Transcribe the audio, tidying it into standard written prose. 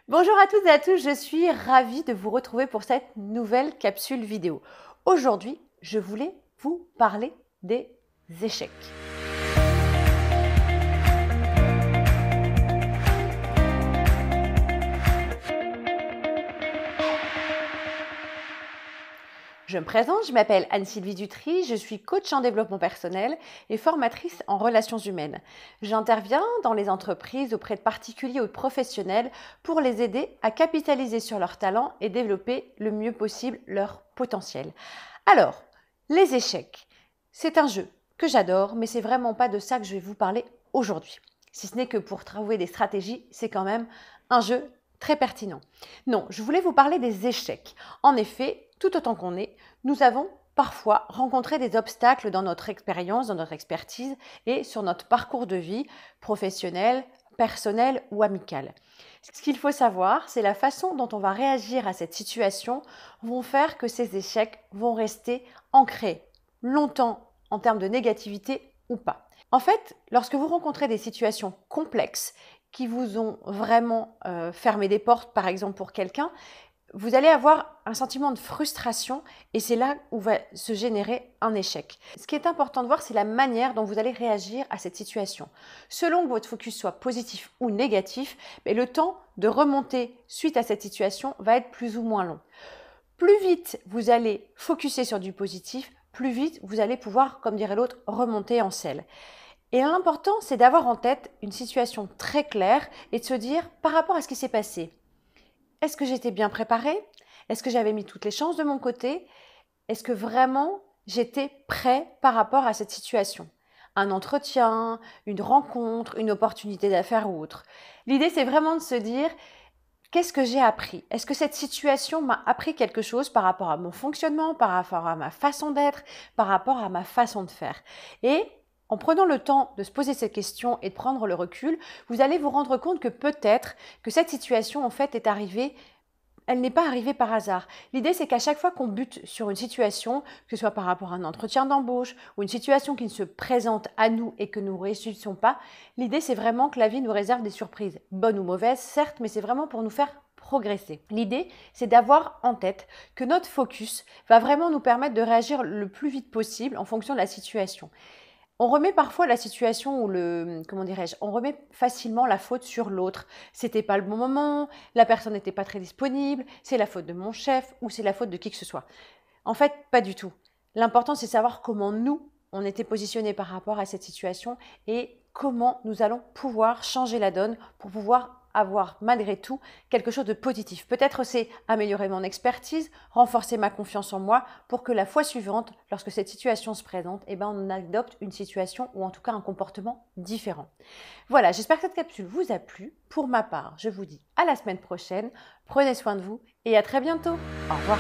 Bonjour à toutes et à tous, je suis ravie de vous retrouver pour cette nouvelle capsule vidéo. Aujourd'hui, je voulais vous parler des échecs. Je me présente, je m'appelle Anne-Sylvie Dutry, je suis coach en développement personnel et formatrice en relations humaines. J'interviens dans les entreprises auprès de particuliers ou de professionnels pour les aider à capitaliser sur leurs talents et développer le mieux possible leur potentiel. Alors, les échecs, c'est un jeu que j'adore, mais c'est vraiment pas de ça que je vais vous parler aujourd'hui. Si ce n'est que pour trouver des stratégies, c'est quand même un jeu très pertinent. Non, je voulais vous parler des échecs. En effet, tout autant qu'on est, nous avons parfois rencontré des obstacles dans notre expérience, dans notre expertise et sur notre parcours de vie professionnel, personnel ou amical. Ce qu'il faut savoir, c'est la façon dont on va réagir à cette situation vont faire que ces échecs vont rester ancrés longtemps en termes de négativité ou pas. En fait, lorsque vous rencontrez des situations complexes qui vous ont vraiment fermé des portes, par exemple pour quelqu'un, vous allez avoir un sentiment de frustration et c'est là où va se générer un échec. Ce qui est important de voir, c'est la manière dont vous allez réagir à cette situation. Selon que votre focus soit positif ou négatif, mais le temps de remonter suite à cette situation va être plus ou moins long. Plus vite vous allez focuser sur du positif, plus vite vous allez pouvoir, comme dirait l'autre, remonter en selle. Et l'important, c'est d'avoir en tête une situation très claire et de se dire, par rapport à ce qui s'est passé, est-ce que j'étais bien préparée? Est-ce que j'avais mis toutes les chances de mon côté? Est-ce que vraiment j'étais prêt par rapport à cette situation? Un entretien, une rencontre, une opportunité d'affaires ou autre. L'idée, c'est vraiment de se dire, qu'est-ce que j'ai appris? Est-ce que cette situation m'a appris quelque chose par rapport à mon fonctionnement, par rapport à ma façon d'être, par rapport à ma façon de faire? Et en prenant le temps de se poser ces questions et de prendre le recul, vous allez vous rendre compte que peut-être que cette situation en fait est arrivée, elle n'est pas arrivée par hasard. L'idée c'est qu'à chaque fois qu'on bute sur une situation, que ce soit par rapport à un entretien d'embauche ou une situation qui ne se présente à nous et que nous ne réussissons pas, l'idée c'est vraiment que la vie nous réserve des surprises, bonnes ou mauvaises certes, mais c'est vraiment pour nous faire progresser. L'idée, c'est d'avoir en tête que notre focus va vraiment nous permettre de réagir le plus vite possible en fonction de la situation. On remet parfois la situation ou on remet facilement la faute sur l'autre. C'était pas le bon moment, la personne n'était pas très disponible, c'est la faute de mon chef ou c'est la faute de qui que ce soit. En fait, pas du tout. L'important, c'est savoir comment nous, on était positionnés par rapport à cette situation et comment nous allons pouvoir changer la donne pour pouvoir avoir malgré tout quelque chose de positif. Peut-être c'est améliorer mon expertise, renforcer ma confiance en moi pour que la fois suivante, lorsque cette situation se présente, on adopte une situation ou en tout cas un comportement différent. Voilà, j'espère que cette capsule vous a plu. Pour ma part, je vous dis à la semaine prochaine. Prenez soin de vous et à très bientôt. Au revoir.